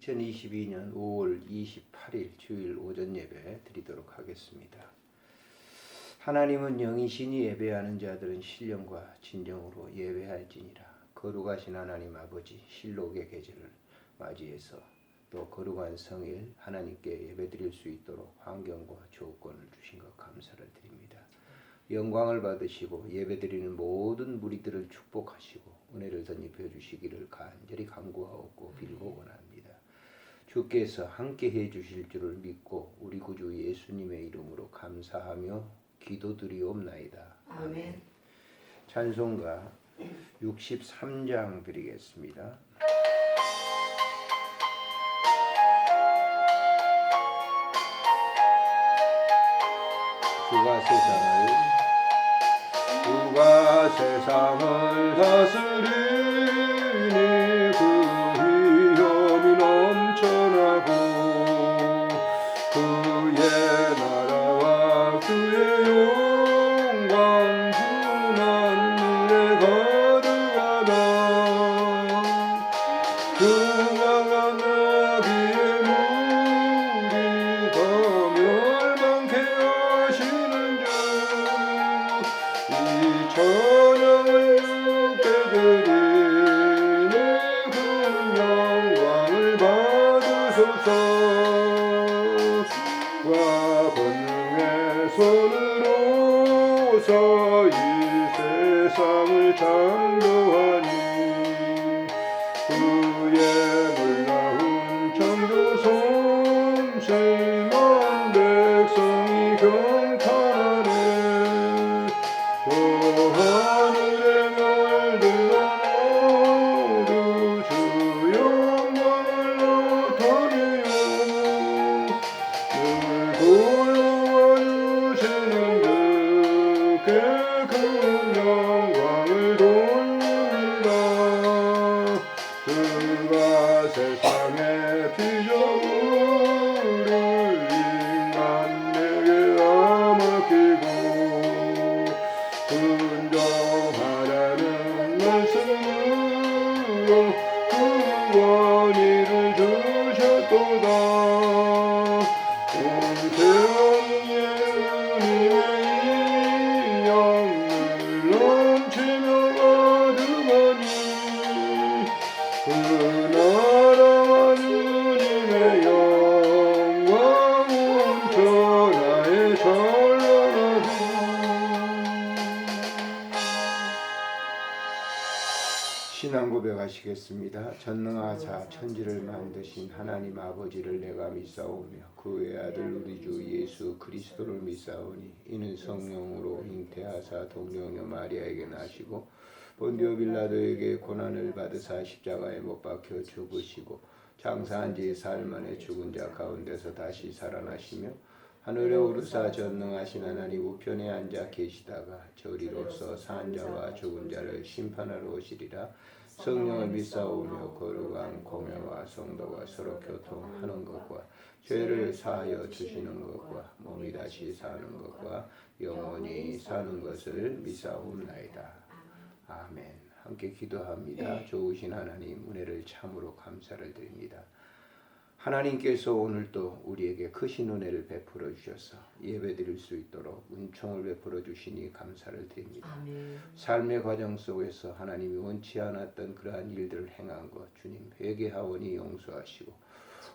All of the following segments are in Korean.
2022년 5월 28일 주일 오전 예배 드리도록 하겠습니다. 하나님은 영이시니 예배하는 자들은 신령과 진정으로 예배할지니라. 거룩하신 하나님 아버지 실록의 계절을 맞이해서 또 거룩한 성일 하나님께 예배드릴 수 있도록 환경과 조건을 주신 것 감사를 드립니다. 영광을 받으시고 예배드리는 모든 무리들을 축복하시고 은혜를 덧입혀 주시기를 간절히 간구하옵고 빌고 원합니다. 주께서 함께 해주실 줄을 믿고 우리 구주 예수님의 이름으로 감사하며 기도드리옵나이다. 아멘. 찬송가 63장 드리겠습니다. 주가 세상을 다스리니 그 위엄이 넘쳐나고 그의 나라와 그의 영광 분한 일에 가득하다. 그가 나귀의 물이 더 멸망케 하시는 이 찬양을 주께 드리니 그 영광을 받으소서. 와 권능의 손으로서 이 세상을 창조하니 그의 놀라운 창조 솜씨만 백성이 경탄하네. 저 하늘의 별들아 모두 주 영광을 나타내요. 늘 돌보아주시는 주께 큰 영광을 돌립니다. 주가 세상의 피조물을 인간에게 맡기고 순종하라는 말씀으로 그 권위를 주셨도다. 온 세상에 주님의 영을 넘치며 가득하니 그 나라와 주님의 영광은 천하에 찬란하다. 신앙 고백하시겠습니다. 전능하사 천지를 만드신 하나님 아버지를 내가 믿사오며 그 외아들 우리 주 예수 그리스도를 믿사오니 이는 성령으로 잉태하사 동정녀 마리아에게 나시고 본디오 빌라도에게 고난을 받으사 십자가에 못 박혀 죽으시고 장사한 지 사흘 만에 죽은 자 가운데서 다시 살아나시며 하늘에 오르사 전능하신 하나님 우편에 앉아 계시다가 저리로서 산 자와 죽은 자를 심판하러 오시리라. 성령을 믿사오며 거룩한 공회와 성도가 서로 교통하는 것과 죄를 사하여 주시는 것과 몸이 다시 사는 것과 영원히 사는 것을 믿사옵나이다. 아멘. 함께 기도합니다. 좋으신 하나님 은혜를 참으로 감사를 드립니다. 하나님께서 오늘도 우리에게 크신 은혜를 베풀어 주셔서 예배드릴 수 있도록 은총을 베풀어 주시니 감사를 드립니다. 아멘. 삶의 과정 속에서 하나님이 원치 않았던 그러한 일들을 행한 것 주님 회개하오니 용서하시고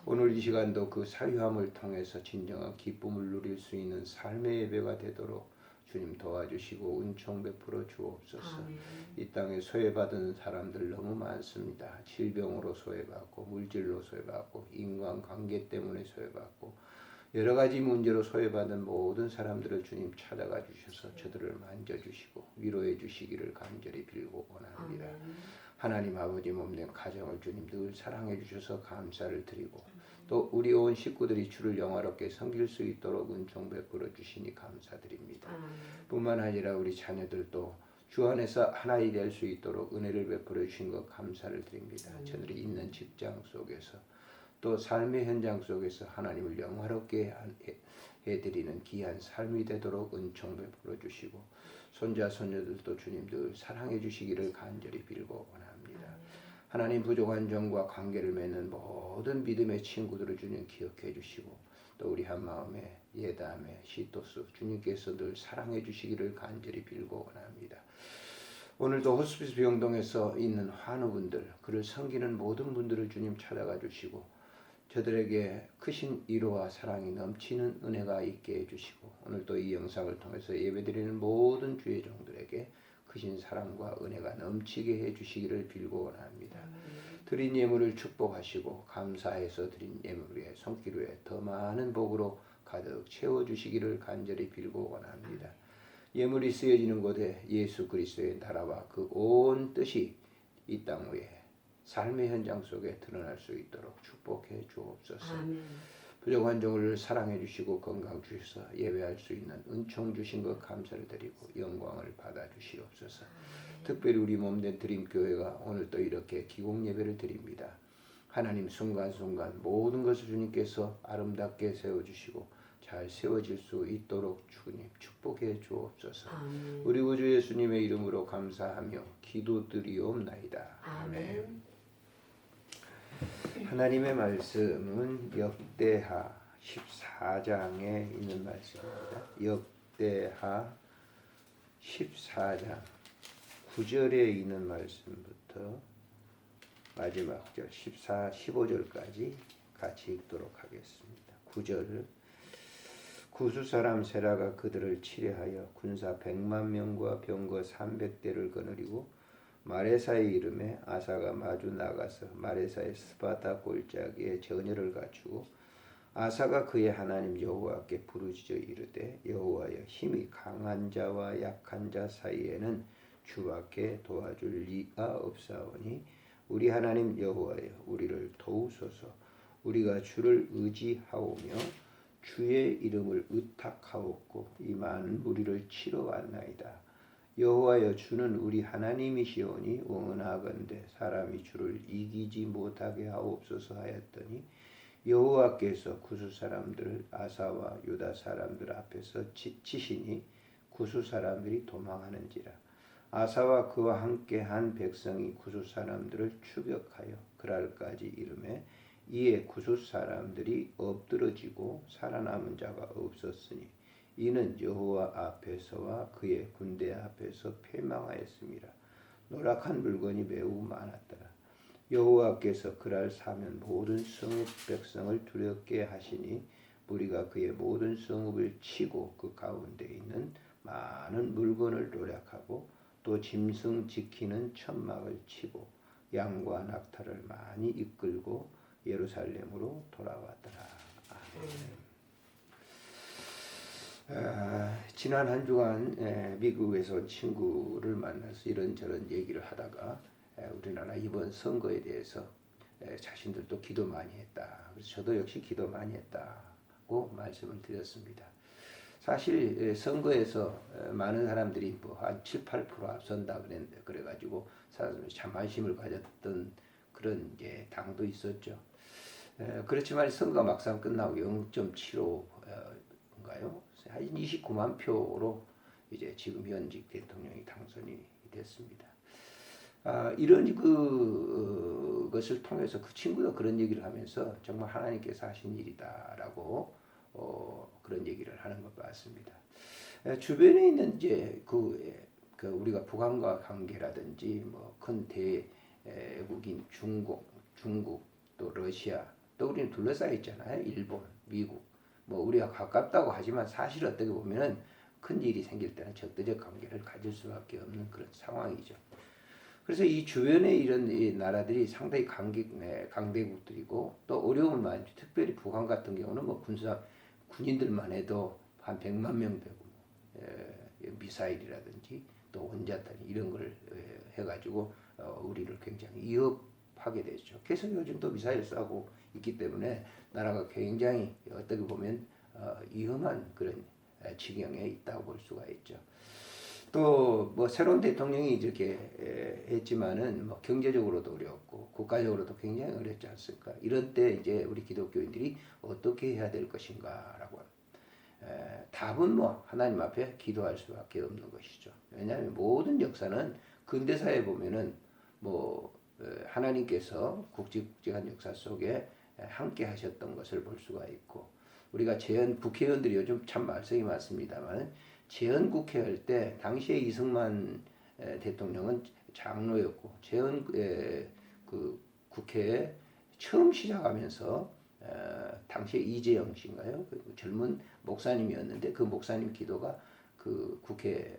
오늘 이 시간도 그 사유함을 통해서 진정한 기쁨을 누릴 수 있는 삶의 예배가 되도록 주님 도와주시고 은총 베풀어 주옵소서. 아멘. 이 땅에 소외받은 사람들 너무 많습니다. 질병으로 소외받고 물질로 소외받고 인간관계 때문에 소외받고 여러 가지 문제로 소외받은 모든 사람들을 주님 찾아가 주셔서 저들을 만져주시고 위로해 주시기를 간절히 빌고 원합니다. 아멘. 하나님 아버지 몸된 가정을 주님 늘 사랑해 주셔서 감사를 드리고 또 우리 온 식구들이 주를 영화롭게 섬길 수 있도록 은총 베풀어 주시니 감사드립니다. 뿐만 아니라 우리 자녀들도 주 안에서 하나이 될 수 있도록 은혜를 베풀어 주신 것 감사를 드립니다. 저들이 있는 직장 속에서 또 삶의 현장 속에서 하나님을 영화롭게 해드리는 귀한 삶이 되도록 은총 베풀어 주시고 손자 손녀들도 주님 늘 사랑해 주시기를 간절히 빌고 원합니다. 하나님 부족한 종과 관계를 맺는 모든 믿음의 친구들을 주님 기억해 주시고 또 우리 한마음에 예담에 시토스 주님께서 늘 사랑해 주시기를 간절히 빌고 원합니다. 오늘도 호스피스 병동에서 있는 환우분들, 그를 섬기는 모든 분들을 주님 찾아가 주시고 저들에게 크신 위로와 사랑이 넘치는 은혜가 있게 해주시고 오늘도 이 영상을 통해서 예배드리는 모든 주의 종들에게 크신 사랑과 은혜가 넘치게 해주시기를 빌고 원합니다. 드린 예물을 축복하시고 감사해서 드린 예물 위에 손길 위에 더 많은 복으로 가득 채워주시기를 간절히 빌고 원합니다. 예물이 쓰여지는 곳에 예수 그리스도의 나라와 그 온 뜻이 이 땅 위에 삶의 현장 속에 드러날 수 있도록 축복해 주옵소서. 아멘. 부족한 종을 사랑해 주시고 건강 주셔서 예배할 수 있는 은총 주신 것 감사를 드리고 영광을 받아 주시옵소서. 특별히 우리 몸된 드림교회가 오늘 또 이렇게 기공 예배를 드립니다. 하나님 순간순간 모든 것을 주님께서 아름답게 세워주시고 잘 세워질 수 있도록 주님 축복해 주옵소서. 아멘. 우리 구주 예수님의 이름으로 감사하며 기도드리옵나이다. 아멘. 하나님의 말씀은 역대하 14장에 있는 말씀입니다. 역대하 14장 9절에 있는 말씀부터 마지막 절 15절까지 같이 읽도록 하겠습니다. 9절 구스 사람 세라가 그들을 치려하여 군사 100만 명과 병거 300대를 거느리고 마레사의 이름에 아사가 마주 나가서 마레사의 스바타 골짜기에 전열을 갖추고 아사가 그의 하나님 여호와께 부르짖어 이르되 여호와여 힘이 강한 자와 약한 자 사이에는 주밖에 도와줄 리가 없사오니 우리 하나님 여호와여 우리를 도우소서. 우리가 주를 의지하오며 주의 이름을 의탁하옵고 이 많은 무리를 치러 왔나이다. 여호와여 주는 우리 하나님이시오니 원하건대 사람이 주를 이기지 못하게 하옵소서 하였더니 여호와께서 구스 사람들 아사와 유다 사람들 앞에서 치시니 구스 사람들이 도망하는지라. 아사와 그와 함께 한 백성이 구스 사람들을 추격하여 그랄까지 이르매 이에 구스 사람들이 엎드러지고 살아남은 자가 없었으니 이는 여호와 앞에서와 그의 군대 앞에서 패망하였습니다. 노력한 물건이 매우 많았더라. 여호와께서 그날 사면 모든 성읍 백성을 두렵게 하시니 무리가 그의 모든 성읍을 치고 그 가운데 있는 많은 물건을 노력하고 또 짐승 지키는 천막을 치고 양과 낙타를 많이 이끌고 예루살렘으로 돌아왔더라. 아멘. 지난 한 주간 미국에서 온 친구를 만나서 이런저런 얘기를 하다가 우리나라 이번 선거에 대해서 자신들도 기도 많이 했다. 그래서 저도 역시 기도 많이 했다고 말씀을 드렸습니다. 사실 선거에서 많은 사람들이 뭐 한 7, 8% 앞선다 그래가지고 사람들이 자만심을 가졌던 그런 이제 당도 있었죠. 그렇지만 선거가 막상 끝나고 0.75인가요? 한 29만 표로 이제 지금 현직 대통령이 당선이 됐습니다. 이런 것을 통해서 그 친구도 그런 얘기를 하면서 정말 하나님께서 하신 일이다라고 그런 얘기를 하는 것 같습니다. 주변에 있는 이제 그 우리가 북한과 관계라든지 뭐 큰 대국인 중국 또 러시아 또 우리는 둘러싸여 있잖아요. 일본, 미국. 뭐 우리가 가깝다고 하지만 사실 어떻게 보면은 큰 일이 생길 때는 적대적 관계를 가질 수밖에 없는 그런 상황이죠. 그래서 이 주변에 이런 이 나라들이 상당히 강대국들이고 또 어려움을 많이 특별히 북한 같은 경우는 뭐 군인들만 해도 한 100만 명 되고 미사일이라든지 또 원자탄 이런 걸 해가지고 우리를 굉장히 위협하게 되죠. 그래서 요즘 또 미사일 쏘고 있기 때문에 나라가 굉장히 어떻게 보면 위험한 그런 지경에 있다고 볼 수가 있죠. 또 뭐 새로운 대통령이 이렇게 했지만은 뭐 경제적으로도 어렵고 국가적으로도 굉장히 어렵지 않습니까? 이런 때 이제 우리 기독교인들이 어떻게 해야 될 것인가라고 답은 뭐 하나님 앞에 기도할 수밖에 없는 것이죠. 왜냐하면 모든 역사는 근대사에 보면은 뭐 하나님께서 굵직굵직한 역사 속에 함께 하셨던 것을 볼 수가 있고, 우리가 재헌 국회의원들이 요즘 참 말썽이 많습니다만, 재헌 국회 할 때 당시에 이승만 대통령은 장로였고, 재헌 그 국회에 처음 시작하면서 당시에 이재영 씨인가요? 그 젊은 목사님이었는데, 그 목사님 기도가 그 국회에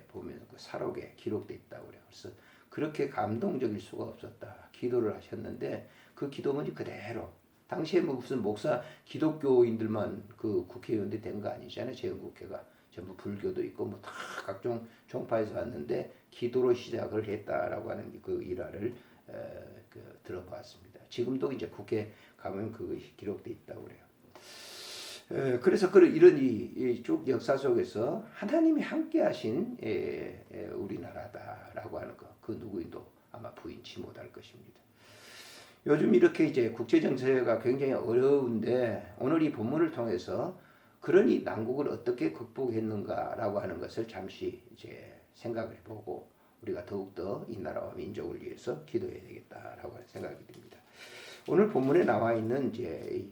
보면 그 사록에 기록돼 있다고 그래요. 그래서 그렇게 감동적일 수가 없었다. 기도를 하셨는데 그 기도문이 그대로, 당시에 뭐 무슨 목사 기독교인들만 그 국회의원들이 된 거 아니잖아요. 재헌국회가 전부 불교도 있고 뭐 다 각종 종파에서 왔는데 기도로 시작을 했다라고 하는 그 일화를 들어봤습니다. 지금도 이제 국회 가면 그것이 기록돼 있다고 그래요. 그래서 이런 쭉 역사 속에서 하나님이 함께하신 우리나라다라고 하는 것, 그 누구인도 아마 부인치 못할 것입니다. 요즘 이렇게 이제 국제 정세가 굉장히 어려운데, 오늘 이 본문을 통해서 그런 이 난국을 어떻게 극복했는가라고 하는 것을 잠시 이제 생각을 해보고, 우리가 더욱더 이 나라와 민족을 위해서 기도해야 되겠다라고 하는 생각이 듭니다. 오늘 본문에 나와 있는 이제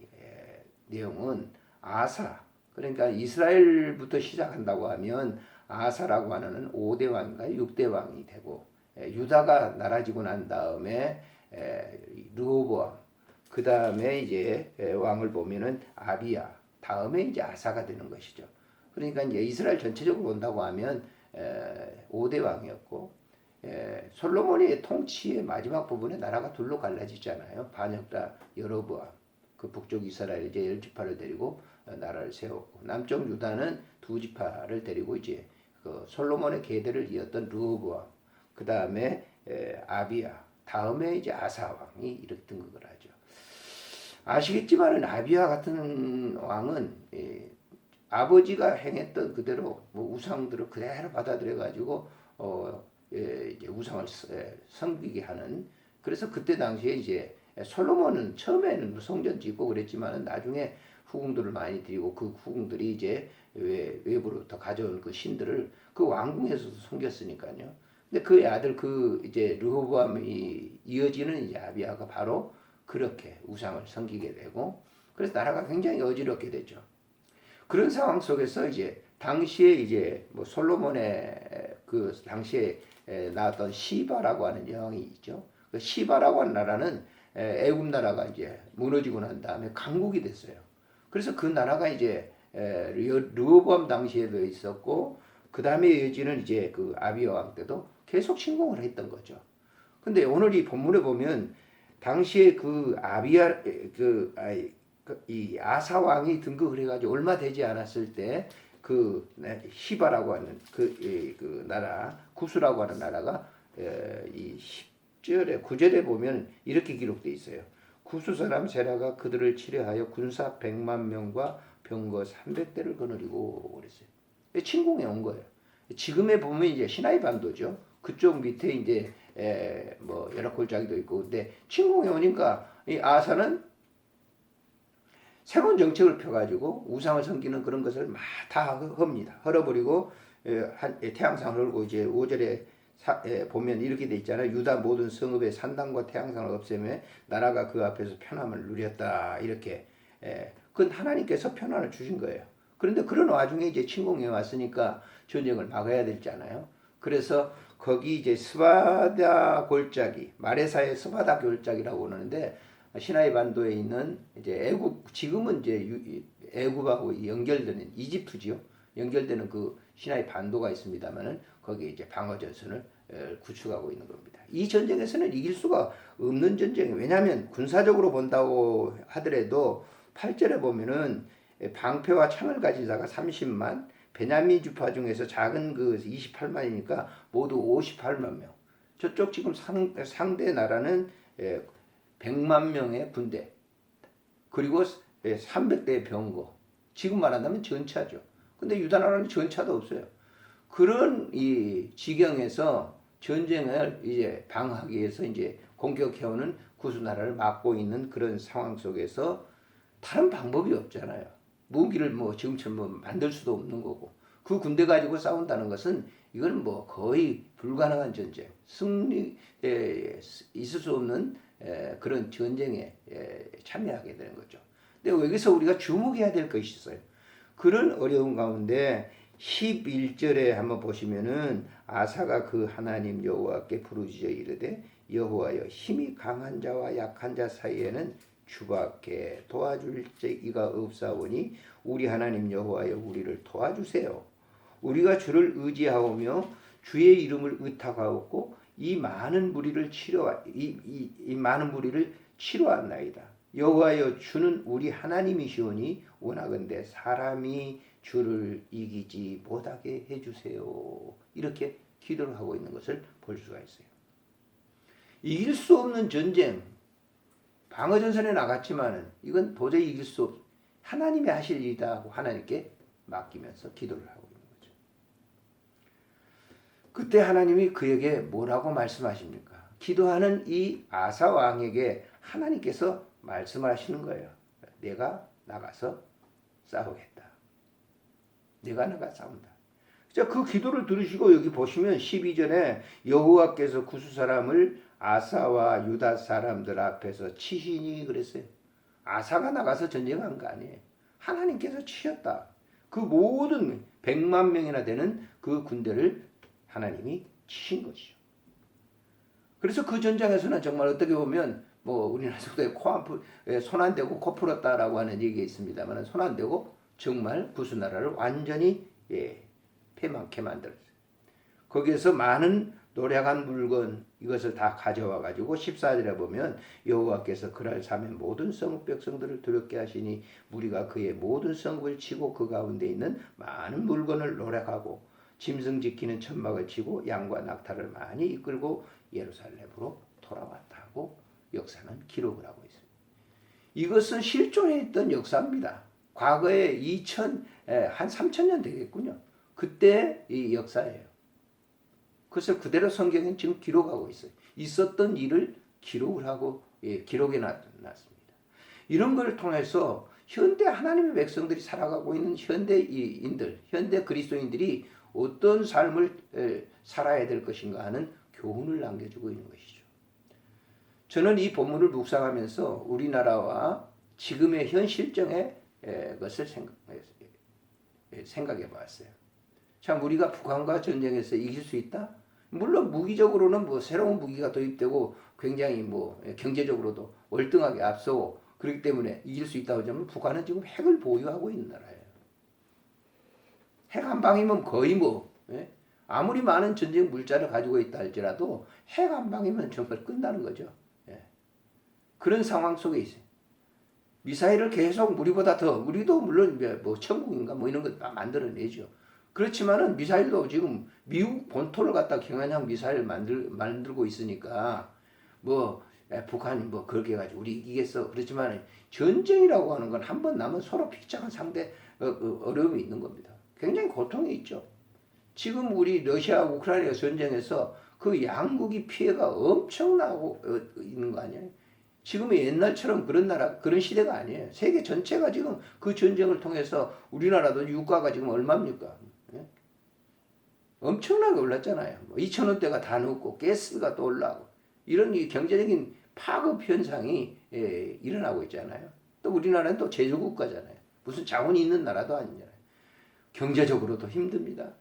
내용은 아사, 그러니까 이스라엘부터 시작한다고 하면 아사라고 하는 5대 왕인가 6대 왕이 되고, 유다가 나라지고 난 다음에 르호보암, 그 다음에 이제 왕을 보면은 아비야, 다음에 이제 아사가 되는 것이죠. 그러니까 이제 이스라엘 전체적으로 본다고 하면 5대 왕이었고, 솔로몬의 통치의 마지막 부분에 나라가 둘로 갈라지잖아요. 반역다 여로보암, 그 북쪽 이스라엘 이제 10지파를 데리고 나라를 세웠고, 남쪽 유다는 2지파를 데리고 이제 그 솔로몬의 계대를 이었던 르호보암, 그 다음에 아비야, 다음에 이제 아사 왕이 이렇게 등극을 하죠. 아시겠지만은 아비야 같은 왕은 아버지가 행했던 그대로 뭐 우상들을 그대로 받아들여 가지고 이제 우상을 섬기게 하는, 그래서 그때 당시에 이제 솔로몬은 처음에는 성전 짓고 그랬지만은 나중에 후궁들을 많이 드리고, 그 후궁들이 이제 외부로부터 가져온 그 신들을 그 왕궁에서도 섬겼으니까요. 근데 그 아들 그 이제 르호보암이 이어지는 이제 아비야가 바로 그렇게 우상을 섬기게 되고, 그래서 나라가 굉장히 어지럽게 되죠. 그런 상황 속에서 이제 당시에 이제 뭐 솔로몬의 그 당시에 나왔던 시바라고 하는 여왕이 있죠. 그 시바라고 하는 나라는 애굽 나라가 이제 무너지고 난 다음에 강국이 됐어요. 그래서 그 나라가 이제 르호보암 당시에도 있었고, 그 다음에 이어지는 이제 그 아비야 왕 때도 계속 침공을 했던 거죠. 근데 오늘 이 본문에 보면 당시에 그 아비야 이 아사 왕이 등극을 해가지고 얼마 되지 않았을 때 그 시바라고 하는 그 나라, 구스라고 하는 나라가 이 10절에 9절에 보면 이렇게 기록되어 있어요. 구스 사람 세라가 그들을 치려하여 군사 100만 명과 병거 300대를 거느리고 그랬어요. 침공해 온 거예요. 지금에 보면 이제 시나이 반도죠. 그쪽 밑에 이제 뭐 여러 골짜기도 있고, 근데 침공해 오니까 이 아사는 새로운 정책을 펴가지고 우상을 섬기는 그런 것을 막 다 합니다. 헐어버리고 태양상을 헐고, 이제 5절에 보면 이렇게 돼 있잖아요. 유다 모든 성읍의 산당과 태양상을 없애며 나라가 그 앞에서 편함을 누렸다. 이렇게 그건 하나님께서 편안을 주신 거예요. 그런데 그런 와중에 이제 침공해 왔으니까 전쟁을 막아야 되잖아요. 그래서 거기 이제 스바다 골짜기, 마레사의 스바다 골짜기라고 하는데, 시나이 반도에 있는 이제 애굽, 지금은 이제 애굽하고 연결되는 이집트지요. 연결되는 그 시나이 반도가 있습니다만은 거기에 이제 방어 전선을 구축하고 있는 겁니다. 이 전쟁에서는 이길 수가 없는 전쟁이에요. 왜냐하면 군사적으로 본다고 하더라도 8절에 보면은 방패와 창을 가진 자가 30만, 베냐민 지파 중에서 작은 그 28만이니까 모두 58만 명. 저쪽 지금 상대 나라는 100만 명의 군대, 그리고 300대의 병거, 지금 말한다면 전차죠. 근데 유다 나라는 전차도 없어요. 그런 이 지경에서 전쟁을 이제 방어하기 위해서 이제 공격해오는 구스 나라를 막고 있는 그런 상황 속에서 다른 방법이 없잖아요. 무기를 뭐 지금처럼 뭐 만들 수도 없는 거고. 그 군대 가지고 싸운다는 것은 이건 뭐 거의 불가능한 전쟁, 승리 있을 수 없는 그런 전쟁에 참여하게 되는 거죠. 근데 여기서 우리가 주목해야 될 것이 있어요. 그런 어려운 가운데 11절에 한번 보시면은 아사가 그 하나님 여호와께 부르짖어 이르되 여호와여 힘이 강한 자와 약한 자 사이에는 주밖에 도와줄 이가 없사오니 우리 하나님 여호와여 우리를 도와주세요. 우리가 주를 의지하오며 주의 이름을 의탁하옵고 이 많은 무리를 치료하나이다. 여호와여 주는 우리 하나님이시오니 원하건대 사람이 주를 이기지 못하게 해주세요. 이렇게 기도를 하고 있는 것을 볼 수가 있어요. 이길 수 없는 전쟁, 방어전선에 나갔지만은 이건 도저히 이길 수 없. 하나님이 하실 일이다 하고 하나님께 맡기면서 기도를 하고 있는 거죠. 그때 하나님이 그에게 뭐라고 말씀하십니까? 기도하는 이 아사 왕에게 하나님께서 말씀을 하시는 거예요. 내가 나가서 싸우겠다. 내가 나가 싸운다. 자, 그 기도를 들으시고 여기 보시면 12절에 여호와께서 구수 사람을 아사와 유다 사람들 앞에서 치시니 그랬어요. 아사가 나가서 전쟁한 거 아니에요. 하나님께서 치셨다. 그 모든 100만 명이나 되는 그 군대를 하나님이 치신 것이죠. 그래서 그 전장에서는 정말 어떻게 보면 뭐 우리나라 속에 손 안 대고 코 풀었다라고 하는 얘기가 있습니다만 손 안 대고 정말 구수 나라를 완전히 패망케 만들었어요. 거기에서 많은 노력한 물건 이것을 다 가져와 가지고 14절에 보면 여호와께서 그날 밤에 모든 성읍 백성들을 두렵게 하시니 무리가 그의 모든 성읍을 치고 그 가운데 있는 많은 물건을 노력하고 짐승 지키는 천막을 치고 양과 낙타를 많이 이끌고 예루살렘으로 돌아왔다고 역사는 기록을 하고 있습니다. 이것은 실존했던 역사입니다. 과거에 한 3000년 되겠군요. 그때 이 역사예요. 그래서 그대로 성경은 지금 기록하고 있어요. 있었던 일을 기록을 하고 기록해 놨습니다. 이런 걸 통해서 현대 하나님의 백성들이 살아가고 있는 현대인들, 현대 그리스도인들이 어떤 삶을 살아야 될 것인가 하는 교훈을 남겨주고 있는 것이죠. 저는 이 본문을 묵상하면서 우리나라와 지금의 현 실정의 것을 생각해 보았어요. 참 우리가 북한과 전쟁에서 이길 수 있다? 물론 무기적으로는 뭐 새로운 무기가 도입되고 굉장히 뭐 경제적으로도 월등하게 앞서고 그렇기 때문에 이길 수 있다고 하자면 북한은 지금 핵을 보유하고 있는 나라예요. 핵 한 방이면 거의 아무리 많은 전쟁 물자를 가지고 있다 할지라도 핵 한 방이면 정말 끝나는 거죠. 그런 상황 속에 있어요. 미사일을 계속 우리도 물론 뭐 천국인가 뭐 이런 거 만들어내죠. 그렇지만은 미사일도 지금 미국 본토를 갖다 경한형 미사일 만들고 있으니까 북한이 그렇게 해가지고 우리 이기겠어. 그렇지만 전쟁이라고 하는 건 한 번 나면 서로 픽짝한 상대 어려움이 있는 겁니다. 굉장히 고통이 있죠. 지금 우리 러시아와 우크라이나 전쟁에서 그 양국이 피해가 엄청나고 있는 거 아니에요? 지금의 옛날처럼 그런 시대가 아니에요. 세계 전체가 지금 그 전쟁을 통해서 우리나라도 유가가 지금 얼마입니까? 엄청나게 올랐잖아요. 2,000원대가 다 넘고 가스가 또 올라가고 이런 경제적인 파급 현상이 일어나고 있잖아요. 또 우리나라는 또 제조국가잖아요. 무슨 자원이 있는 나라도 아니잖아요. 경제적으로도 힘듭니다.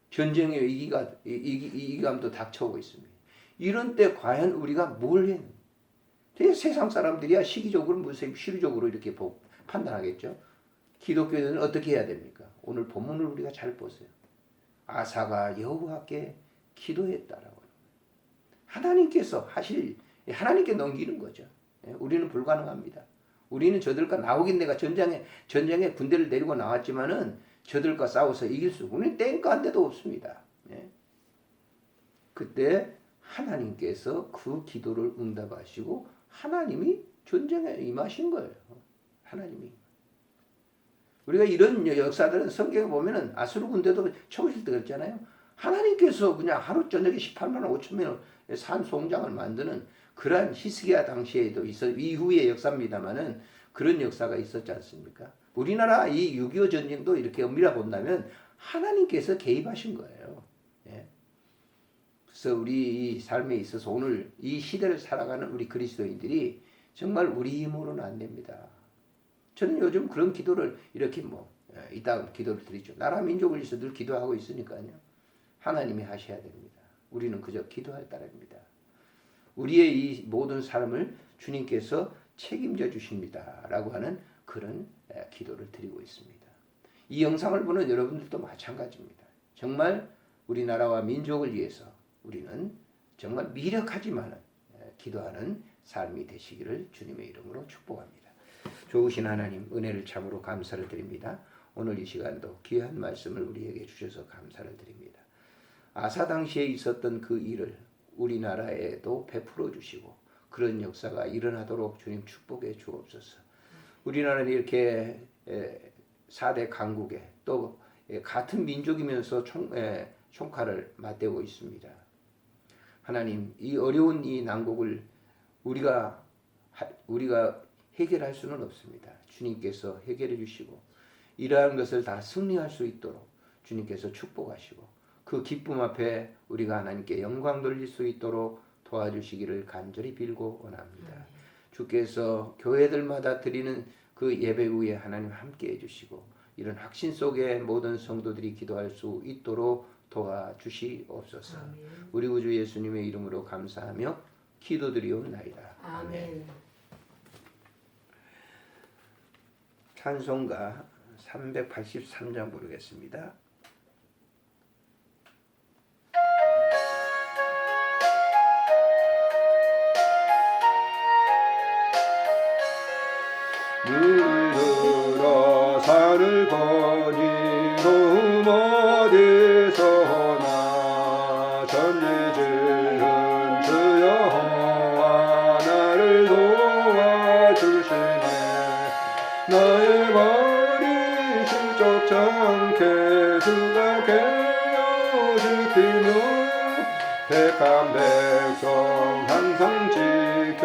전쟁의 위기감도 닥쳐오고 있습니다. 이런 때 과연 우리가 뭘 해야 되게 세상 사람들이야 시기적으로 시류적으로 이렇게 판단하겠죠. 기독교인은 어떻게 해야 됩니까? 오늘 본문을 우리가 잘 보세요. 아사가 여호와께 기도했다라고. 하나님께서 하나님께 넘기는 거죠. 우리는 불가능합니다. 우리는 저들과 나오긴 내가 전쟁에 군대를 데리고 나왔지만은 저들과 싸워서 우리는 땡깡한데도 없습니다. 그때 하나님께서 그 기도를 응답하시고 하나님이 전쟁에 임하신 거예요. 하나님이. 우리가 이런 역사들은 성경에 보면은 아수르 군대도 쳐오실 때 그랬잖아요. 하나님께서 그냥 하루 저녁에 18만 5천 명을 산 송장을 만드는 그러한 히스기야 당시에도 있어 이후의 역사입니다만은 그런 역사가 있었지 않습니까? 우리나라 이 6.25 전쟁도 이렇게 엄밀하 본다면 하나님께서 개입하신 거예요. 예. 그래서 우리 이 삶에 있어서 오늘 이 시대를 살아가는 우리 그리스도인들이 정말 우리 힘으로는 안 됩니다. 저는 요즘 그런 기도를 이렇게 이따 기도를 드리죠. 나라 민족을 위해서 늘 기도하고 있으니까요. 하나님이 하셔야 됩니다. 우리는 그저 기도할 따름입니다. 우리의 이 모든 삶을 주님께서 책임져 주십니다. 라고 하는 그런 기도를 드리고 있습니다. 이 영상을 보는 여러분들도 마찬가지입니다. 정말 우리나라와 민족을 위해서 우리는 정말 미력하지만 기도하는 삶이 되시기를 주님의 이름으로 축복합니다. 좋으신 하나님, 은혜를 참으로 감사를 드립니다. 오늘 이 시간도 귀한 말씀을 우리에게 주셔서 감사를 드립니다. 아사 당시에 있었던 그 일을 우리나라에도 베풀어 주시고 그런 역사가 일어나도록 주님 축복해 주옵소서. 우리나라는 이렇게 4대 강국에 또 같은 민족이면서 총칼을 맞대고 있습니다. 하나님, 이 어려운 이 난국을 우리가 해결할 수는 없습니다. 주님께서 해결해 주시고 이러한 것을 다 승리할 수 있도록 주님께서 축복하시고 그 기쁨 앞에 우리가 하나님께 영광 돌릴 수 있도록 도와주시기를 간절히 빌고 원합니다. 주께서 교회들마다 드리는 그 예배 후에 하나님 함께 해주시고 이런 확신 속에 모든 성도들이 기도할 수 있도록 도와주시옵소서. 우리 구주 예수님의 이름으로 감사하며 기도드리옵나이다. 아멘. 찬송가 383장 부르겠습니다. 물들어 산을 거니로 어디서나 전지 지은 주 여호와 나를 도와주시네. 나의 발이 실족지 않게 주가 깨어 지키며 택한 백성 항상 지켜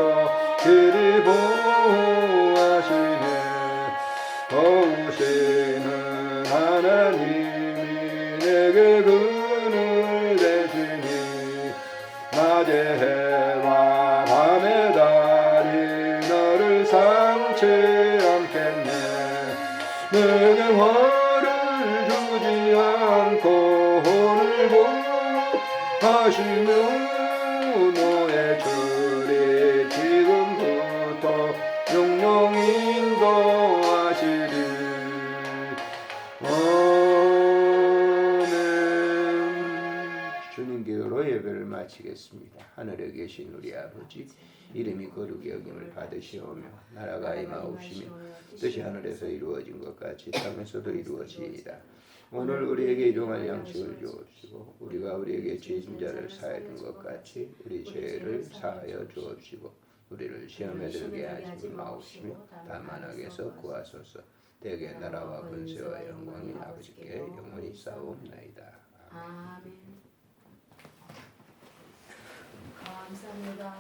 길이 보호하시네. 도우시는 하나님이 내게 그늘 되시니 낮의 해와 밤의 달이 너를 삼지 않겠네. 내게 화를 주지 않고 오늘 보호하시며 너의 줄이 지금부터 영영 인도하시리. 아멘. 주님께로 예배를 마치겠습니다. 하늘에 계신 우리 아버지, 이름이 거룩히 여김을 받으시오며 나라가 임하옵시며 뜻이 하늘에서 이루어진 것 같이 땅에서도 이루어지이다. 오늘 우리에게 일용할 양식을 주옵시고 우리가 우리에게 죄진 자를 사하여 준 것 같이 우리 죄를 사하여 주옵시고 우리를 시험에 들게 하지 마옵시며 다만 악에서 구하소서. 대개 나라와 권세와 영광이 아버지께 영원히 싸움나이다. 아멘. 감사합니다.